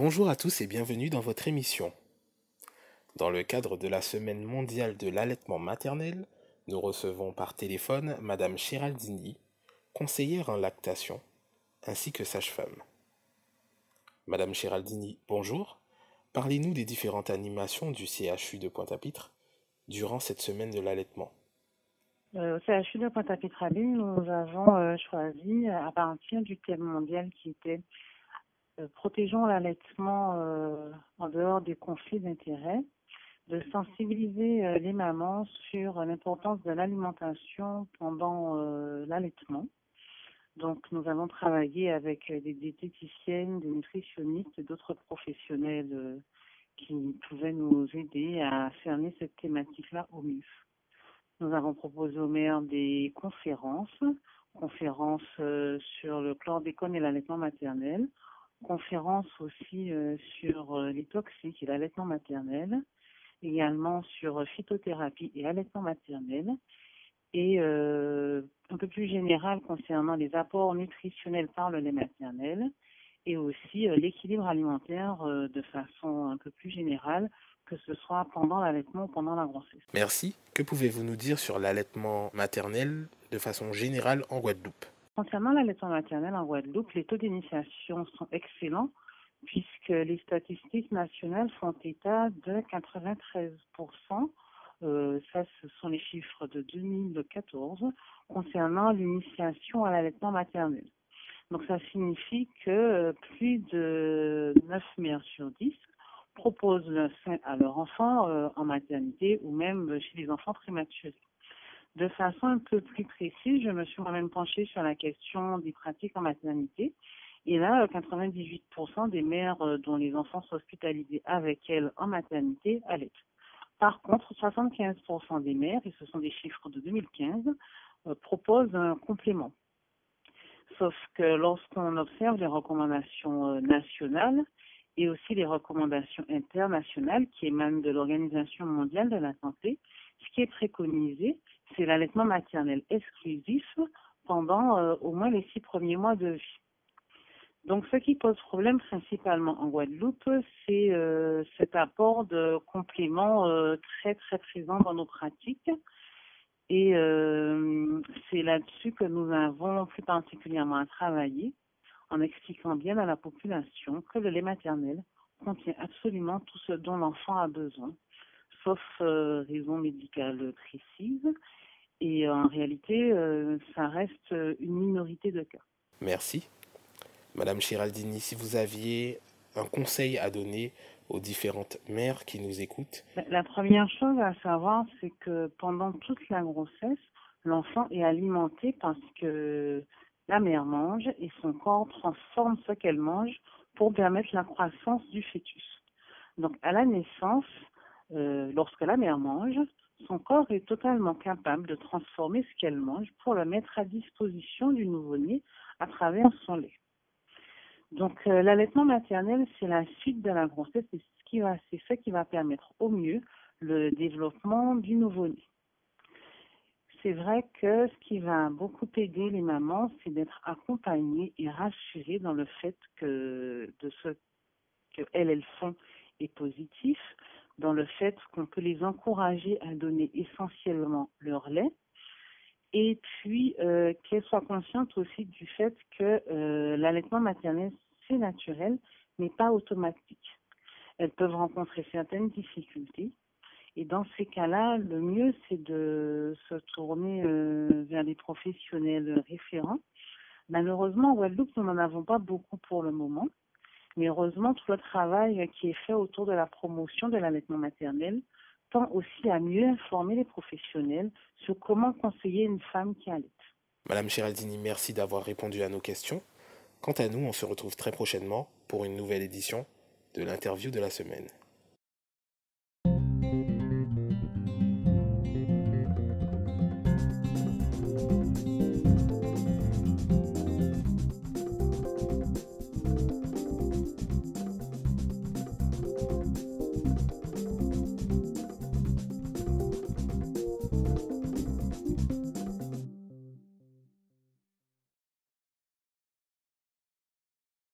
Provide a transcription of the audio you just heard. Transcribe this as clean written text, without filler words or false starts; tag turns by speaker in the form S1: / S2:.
S1: Bonjour à tous et bienvenue dans votre émission. Dans le cadre de la Semaine mondiale de l'allaitement maternel, nous recevons par téléphone Madame Chiraldini, conseillère en lactation, ainsi que sage-femme. Madame Chiraldini, bonjour. Parlez-nous des différentes animations du CHU de Pointe-à-Pitre durant cette semaine de l'allaitement.
S2: Au CHU de Pointe-à-Pitre-Abîme, nous avons choisi, à partir du thème mondial qui était protégeons l'allaitement en dehors des conflits d'intérêts, de sensibiliser les mamans sur l'importance de l'alimentation pendant l'allaitement. Donc, nous avons travaillé avec des diététiciennes, des nutritionnistes et d'autres professionnels qui pouvaient nous aider à cerner cette thématique-là au mieux. Nous avons proposé aux mères des conférences sur le chlordécone et l'allaitement maternel, conférences aussi sur les toxiques et l'allaitement maternel, également sur phytothérapie et allaitement maternel, et un peu plus général concernant les apports nutritionnels par le lait maternel, et aussi l'équilibre alimentaire de façon un peu plus générale, que ce soit pendant l'allaitement ou pendant la grossesse.
S1: Merci. Que pouvez-vous nous dire sur l'allaitement maternel de façon générale en Guadeloupe?
S2: Concernant l'allaitement maternel en Guadeloupe, les taux d'initiation sont excellents puisque les statistiques nationales font état de 93%. Ça, ce sont les chiffres de 2014 concernant l'initiation à l'allaitement maternel. Donc, ça signifie que plus de 9 mères sur 10 proposent le sein à leur enfant en maternité ou même chez les enfants prématurés. De façon un peu plus précise, je me suis moi-même penchée sur la question des pratiques en maternité. Et là, 98% des mères dont les enfants sont hospitalisés avec elles en maternité allaitent. Par contre, 75% des mères, et ce sont des chiffres de 2015, proposent un complément. Sauf que lorsqu'on observe les recommandations nationales et aussi les recommandations internationales qui émanent de l'Organisation mondiale de la santé, ce qui est préconisé, c'est l'allaitement maternel exclusif pendant au moins les 6 premiers mois de vie. Donc, ce qui pose problème principalement en Guadeloupe, c'est cet apport de compléments très, très présent dans nos pratiques. Et c'est là-dessus que nous avons plus particulièrement à travailler, en expliquant bien à la population que le lait maternel contient absolument tout ce dont l'enfant a besoin, sauf raison médicale précise. Et en réalité, ça reste une minorité de cas.
S1: Merci. Madame Chiraldini, si vous aviez un conseil à donner aux différentes mères qui nous écoutent.
S2: La première chose à savoir, c'est que pendant toute la grossesse, l'enfant est alimenté parce que la mère mange et son corps transforme ce qu'elle mange pour permettre la croissance du fœtus. Donc, à la naissance, lorsque la mère mange, son corps est totalement capable de transformer ce qu'elle mange pour le mettre à disposition du nouveau-né à travers son lait. Donc, l'allaitement maternel, c'est la suite de la grossesse, c'est ce qui va permettre au mieux le développement du nouveau-né. C'est vrai que ce qui va beaucoup aider les mamans, c'est d'être accompagnées et rassurées dans le fait que de ce qu'elles font est positif, dans le fait qu'on peut les encourager à donner essentiellement leur lait, et puis qu'elles soient conscientes aussi du fait que l'allaitement maternel, c'est naturel, mais pas automatique. Elles peuvent rencontrer certaines difficultés. Et dans ces cas-là, le mieux, c'est de se tourner vers des professionnels référents. Malheureusement, en Guadeloupe, nous n'en avons pas beaucoup pour le moment. Mais heureusement, tout le travail qui est fait autour de la promotion de l'allaitement maternel tend aussi à mieux informer les professionnels sur comment conseiller une femme qui allaite.
S1: Madame Chiraldini, merci d'avoir répondu à nos questions. Quant à nous, on se retrouve très prochainement pour une nouvelle édition de l'interview de la semaine.